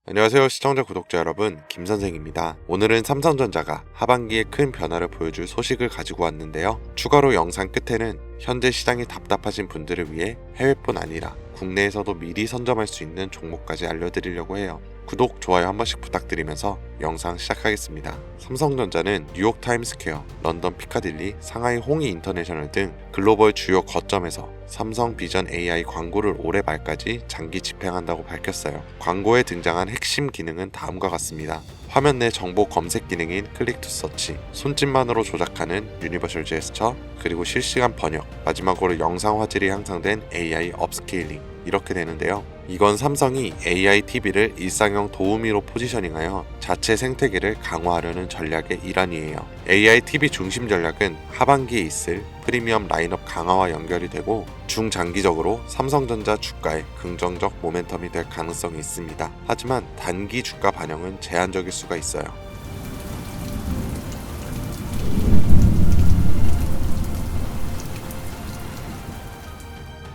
안녕하세요 시청자 구독자 여러분, 김선생입니다. 오늘은 삼성전자가 하반기에 큰 변화를 보여줄 소식을 가지고 왔는데요. 추가로 영상 끝에는 현재 시장이 답답하신 분들을 위해 해외뿐 아니라 국내에서도 미리 선점할 수 있는 종목까지 알려드리려고 해요. 구독, 좋아요 한 번씩 부탁드리면서 영상 시작하겠습니다. 삼성전자는 뉴욕 타임스퀘어, 런던 피카딜리, 상하이 홍이 인터내셔널 등 글로벌 주요 거점에서 삼성 비전 AI 광고를 올해 말까지 장기 집행한다고 밝혔어요. 광고에 등장한 핵심 기능은 다음과 같습니다. 화면 내 정보 검색 기능인 클릭 투 서치, 손짓만으로 조작하는 유니버셜 제스처, 그리고 실시간 번역, 마지막으로 영상 화질이 향상된 AI 업스케일링, 이렇게 되는데요. 이건 삼성이 AI TV를 일상형 도우미로 포지셔닝하여 자체 생태계를 강화하려는 전략의 일환이에요. AI TV 중심 전략은 하반기에 있을 프리미엄 라인업 강화와 연결이 되고 중장기적으로 삼성전자 주가에 긍정적 모멘텀이 될 가능성이 있습니다. 하지만 단기 주가 반영은 제한적일 수가 있어요.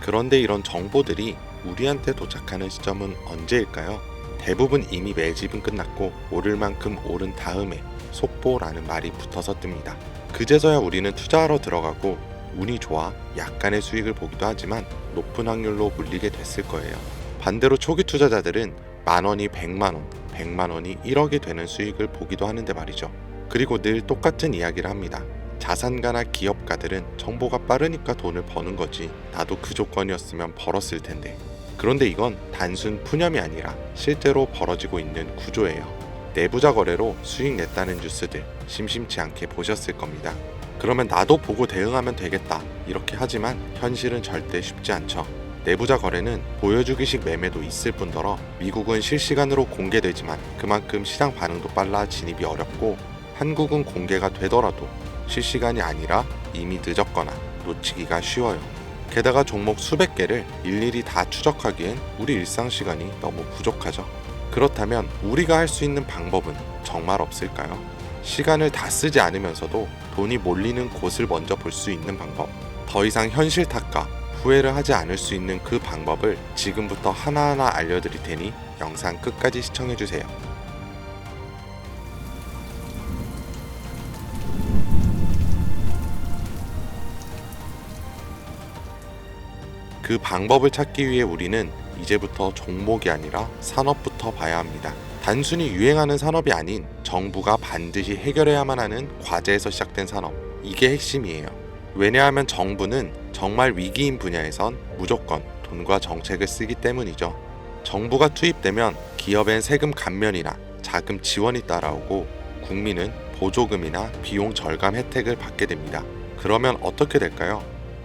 그런데 이런 정보들이 우리한테 도착하는 시점은 언제일까요? 대부분 이미 매집은 끝났고 오를 만큼 오른 다음에 속보라는 말이 붙어서 뜹니다. 그제서야 우리는 투자하러 들어가고 운이 좋아 약간의 수익을 보기도 하지만 높은 확률로 물리게 됐을 거예요. 반대로 초기 투자자들은 만원이 100만원, 100만원이 1억이 되는 수익을 보기도 하는데 말이죠. 그리고 늘 똑같은 이야기를 합니다. 자산가나 기업가들은 정보가 빠르니까 돈을 버는 거지, 나도 그 조건이었으면 벌었을 텐데. 그런데 이건 단순 푸념이 아니라 실제로 벌어지고 있는 구조예요. 내부자 거래로 수익 냈다는 뉴스들 심심치 않게 보셨을 겁니다. 그러면 나도 보고 대응하면 되겠다 이렇게 하지만 현실은 절대 쉽지 않죠. 내부자 거래는 보여주기식 매매도 있을 뿐더러 미국은 실시간으로 공개되지만 그만큼 시장 반응도 빨라 진입이 어렵고, 한국은 공개가 되더라도 실시간이 아니라 이미 늦었거나 놓치기가 쉬워요. 게다가 종목 수백 개를 일일이 다 추적하기엔 우리 일상 시간이 너무 부족하죠. 그렇다면 우리가 할 수 있는 방법은 정말 없을까요? 시간을 다 쓰지 않으면서도 돈이 몰리는 곳을 먼저 볼 수 있는 방법, 더 이상 현실 탓과 후회를 하지 않을 수 있는 그 방법을 지금부터 하나하나 알려드릴 테니 영상 끝까지 시청해주세요. 그 방법을 찾기 위해 우리는 이제부터 종목이 아니라 산업부터 봐야 합니다. 단순히 유행하는 산업이 아닌 정부가 반드시 해결해야만 하는 과제에서 시작된 산업, 이게 핵심이에요. 왜냐하면 정부는 정말 위기인 분야에선 무조건 돈과 정책을 쓰기 때문이죠. 정부가 투입되면 기업엔 세금 감면이나 자금 지원이 따라오고 국민은 보조금이나 비용 절감 혜택을 받게 됩니다. 그러면 어떻게 될까요?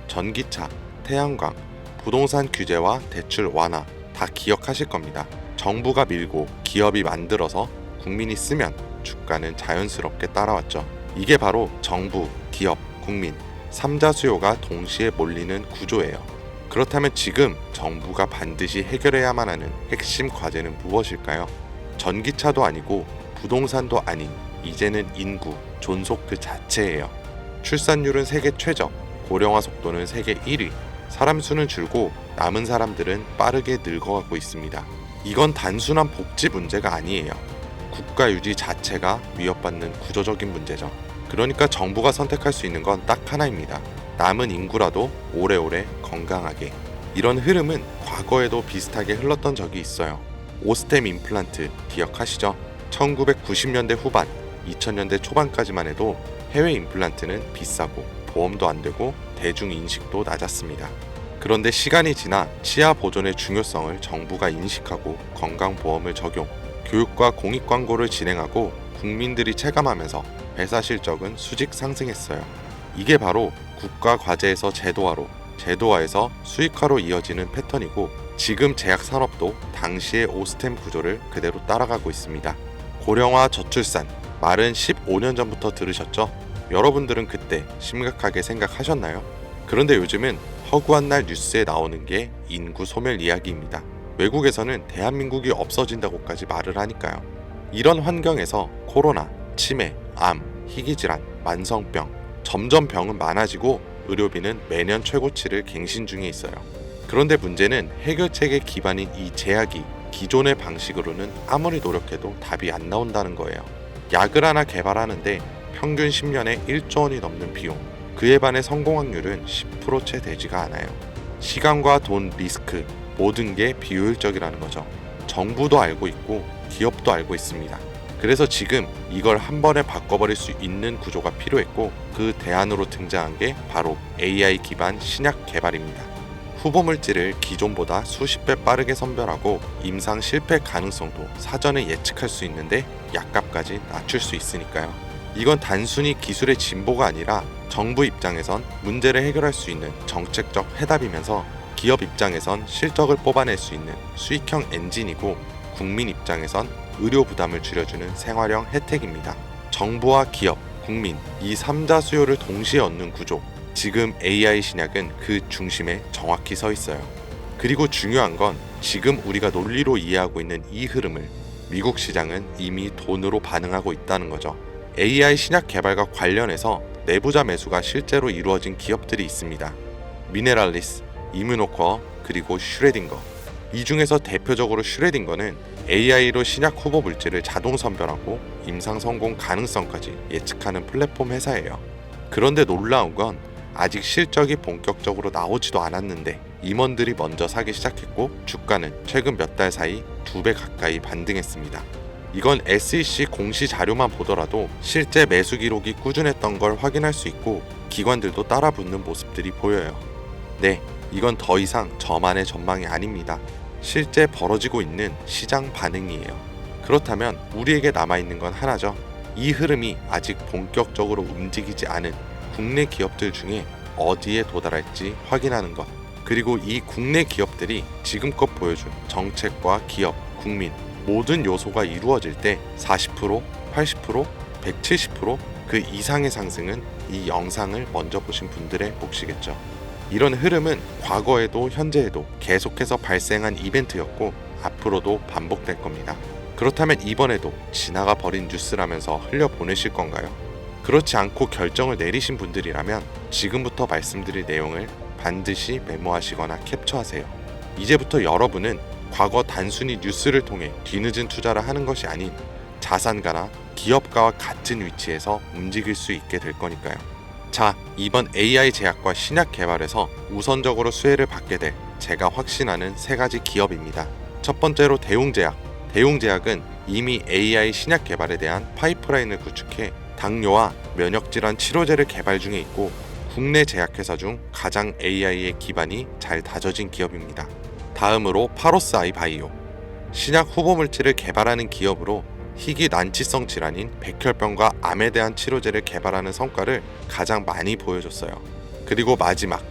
전기차, 태양광, 부동산 규제와 대출 완화 다 기억하실 겁니다. 정부가 밀고 기업이 만들어서 국민이 쓰면 주가는 자연스럽게 따라왔죠. 이게 바로 정부, 기업, 국민 3자 수요가 동시에 몰리는 구조예요. 그렇다면 지금 정부가 반드시 해결해야만 하는 핵심 과제는 무엇일까요? 전기차도 아니고 부동산도 아닌 이제는 인구, 존속 그 자체예요. 출산율은 세계 최저, 고령화 속도는 세계 1위, 사람 수는 줄고 남은 사람들은 빠르게 늙어가고 있습니다. 이건 단순한 복지 문제가 아니에요. 국가 유지 자체가 위협받는 구조적인 문제죠. 그러니까 정부가 선택할 수 있는 건 딱 하나입니다. 남은 인구라도 오래오래 건강하게. 이런 흐름은 과거에도 비슷하게 흘렀던 적이 있어요. 오스템 임플란트 기억하시죠? 1990년대 후반, 2000년대 초반까지만 해도 해외 임플란트는 비싸고 보험도 안 되고 대중 인식도 낮았습니다. 그런데 시간이 지나 치아 보존의 중요성을 정부가 인식하고 건강보험을 적용, 교육과 공익 광고를 진행하고 국민들이 체감하면서 회사 실적은 수직 상승했어요. 이게 바로 국가 과제에서 제도화로, 제도화에서 수익화로 이어지는 패턴이고, 지금 제약 산업도 당시의 오스템 구조를 그대로 따라가고 있습니다. 고령화 저출산, 말은 15년 전부터 들으셨죠? 여러분들은 그때 심각하게 생각하셨나요? 그런데 요즘은 허구한 날 뉴스에 나오는 게 인구 소멸 이야기입니다. 외국에서는 대한민국이 없어진다고까지 말을 하니까요. 이런 환경에서 코로나, 치매, 암, 희귀질환, 만성병, 점점 병은 많아지고 의료비는 매년 최고치를 갱신 중에 있어요. 그런데 문제는 해결책의 기반인 이 제약이 기존의 방식으로는 아무리 노력해도 답이 안 나온다는 거예요. 약을 하나 개발하는데 평균 10년에 1조 원이 넘는 비용, 그에 반해 성공 확률은 10% 채 되지가 않아요. 시간과 돈, 리스크 모든 게 비효율적이라는 거죠. 정부도 알고 있고 기업도 알고 있습니다. 그래서 지금 이걸 한 번에 바꿔버릴 수 있는 구조가 필요했고, 그 대안으로 등장한 게 바로 AI 기반 신약 개발입니다. 후보 물질을 기존보다 수십 배 빠르게 선별하고 임상 실패 가능성도 사전에 예측할 수 있는데 약값까지 낮출 수 있으니까요. 이건 단순히 기술의 진보가 아니라 정부 입장에선 문제를 해결할 수 있는 정책적 해답이면서 기업 입장에선 실적을 뽑아낼 수 있는 수익형 엔진이고, 국민 입장에선 의료 부담을 줄여주는 생활형 혜택입니다. 정부와 기업, 국민 이 3자 수요를 동시에 얻는 구조, 지금 AI 신약은 그 중심에 정확히 서 있어요. 그리고 중요한 건 지금 우리가 논리로 이해하고 있는 이 흐름을 미국 시장은 이미 돈으로 반응하고 있다는 거죠. AI 신약 개발과 관련해서 내부자 매수가 실제로 이루어진 기업들이 있습니다. 미네랄리스, 이뮤노코어, 그리고 슈레딩거. 이 중에서 대표적으로 슈레딩거는 AI로 신약 후보 물질을 자동 선별하고 임상 성공 가능성까지 예측하는 플랫폼 회사예요. 그런데 놀라운 건 아직 실적이 본격적으로 나오지도 않았는데 임원들이 먼저 사기 시작했고, 주가는 최근 몇 달 사이 2배 가까이 반등했습니다. 이건 SEC 공시 자료만 보더라도 실제 매수 기록이 꾸준했던 걸 확인할 수 있고, 기관들도 따라붙는 모습들이 보여요. 네, 이건 더 이상 저만의 전망이 아닙니다. 실제 벌어지고 있는 시장 반응이에요. 그렇다면 우리에게 남아있는 건 하나죠. 이 흐름이 아직 본격적으로 움직이지 않은 국내 기업들 중에 어디에 도달할지 확인하는 것. 그리고 이 국내 기업들이 지금껏 보여준 정책과 기업, 국민 모든 요소가 이루어질 때 40%, 80%, 170% 그 이상의 상승은 이 영상을 먼저 보신 분들의 몫이겠죠. 이런 흐름은 과거에도 현재에도 계속해서 발생한 이벤트였고 앞으로도 반복될 겁니다. 그렇다면 이번에도 지나가 버린 뉴스라면서 흘려보내실 건가요? 그렇지 않고 결정을 내리신 분들이라면 지금부터 말씀드릴 내용을 반드시 메모하시거나 캡처하세요. 이제부터 여러분은 과거 단순히 뉴스를 통해 뒤늦은 투자를 하는 것이 아닌 자산가나 기업가와 같은 위치에서 움직일 수 있게 될 거니까요. 자, 이번 AI 제약과 신약 개발에서 우선적으로 수혜를 받게 될 제가 확신하는 3가지 기업입니다. 첫 번째로 대웅제약. 대웅제약은 이미 AI 신약 개발에 대한 파이프라인을 구축해 당뇨와 면역질환 치료제를 개발 중에 있고, 국내 제약회사 중 가장 AI의 기반이 잘 다져진 기업입니다. 다음으로 파로스 아이바이오. 신약 후보 물질을 개발하는 기업으로 희귀 난치성 질환인 백혈병과 암에 대한 치료제를 개발하는 성과를 가장 많이 보여줬어요. 그리고 마지막,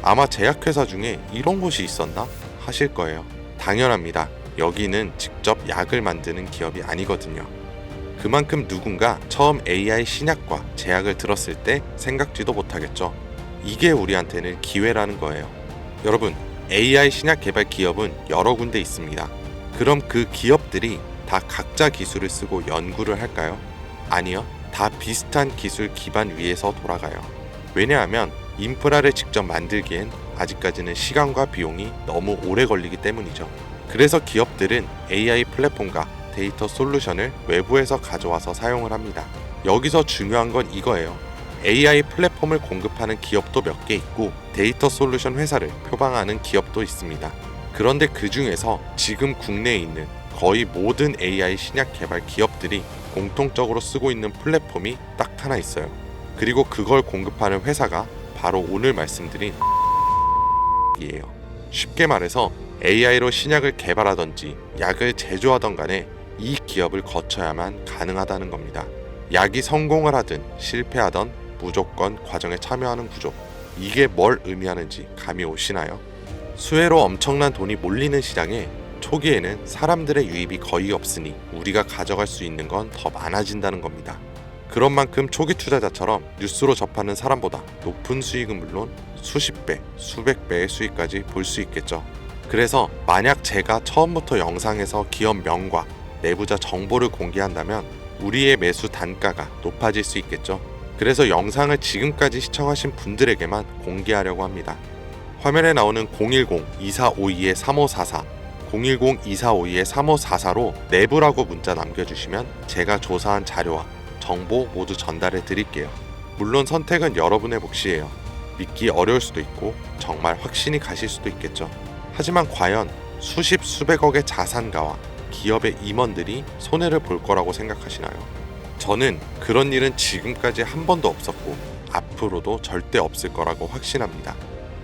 아마 제약회사 중에 이런 곳이 있었나 하실 거예요. 당연합니다. 여기는 직접 약을 만드는 기업이 아니거든요. 그만큼 누군가 처음 AI 신약과 제약을 들었을 때 생각지도 못하겠죠. 이게 우리한테는 기회라는 거예요. 여러분, AI 신약 개발 기업은 여러 군데 있습니다. 그럼 그 기업들이 다 각자 기술을 쓰고 연구를 할까요? 아니요. 다 비슷한 기술 기반 위에서 돌아가요. 왜냐하면 인프라를 직접 만들기엔 아직까지는 시간과 비용이 너무 오래 걸리기 때문이죠. 그래서 기업들은 AI 플랫폼과 데이터 솔루션을 외부에서 가져와서 사용을 합니다. 여기서 중요한 건 이거예요. AI 플랫폼을 공급하는 기업도 몇 개 있고 데이터 솔루션 회사를 표방하는 기업도 있습니다. 그런데 그 중에서 지금 국내에 있는 거의 모든 AI 신약 개발 기업들이 공통적으로 쓰고 있는 플랫폼이 딱 하나 있어요. 그리고 그걸 공급하는 회사가 바로 오늘 말씀드린 이에요. 쉽게 말해서 AI로 신약을 개발하던지 약을 제조하던 간에 이 기업을 거쳐야만 가능하다는 겁니다. 약이 성공을 하든 실패하던 무조건 과정에 참여하는 구조. 이게 뭘 의미하는지 감이 오시나요? 수혜로 엄청난 돈이 몰리는 시장에 초기에는 사람들의 유입이 거의 없으니 우리가 가져갈 수 있는 건 더 많아진다는 겁니다. 그런 만큼 초기 투자자처럼 뉴스로 접하는 사람보다 높은 수익은 물론 수십 배, 수백 배의 수익까지 볼 수 있겠죠. 그래서 만약 제가 처음부터 영상에서 기업 명과 내부자 정보를 공개한다면 우리의 매수 단가가 높아질 수 있겠죠. 그래서 영상을 지금까지 시청하신 분들에게만 공개하려고 합니다. 화면에 나오는 010-2452-3544, 010-2452-3544로 내부라고 문자 남겨주시면 제가 조사한 자료와 정보 모두 전달해 드릴게요. 물론 선택은 여러분의 몫이에요. 믿기 어려울 수도 있고 정말 확신이 가실 수도 있겠죠. 하지만 과연 수십 수백억의 자산가와 기업의 임원들이 손해를 볼 거라고 생각하시나요? 저는 그런 일은 지금까지 한 번도 없었고 앞으로도 절대 없을 거라고 확신합니다.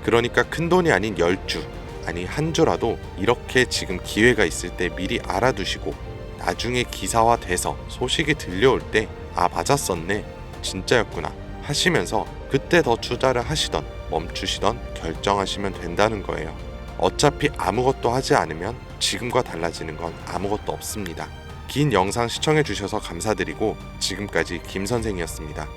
그러니까 큰돈이 아닌 10주, 아니 한 주라도 이렇게 지금 기회가 있을 때 미리 알아두시고 나중에 기사화돼서 소식이 들려올 때 아 맞았었네, 진짜였구나 하시면서 그때 더 투자를 하시던 멈추시던 결정하시면 된다는 거예요. 어차피 아무것도 하지 않으면 지금과 달라지는 건 아무것도 없습니다. 긴 영상 시청해 주셔서 감사드리고 지금까지 김 선생이었습니다.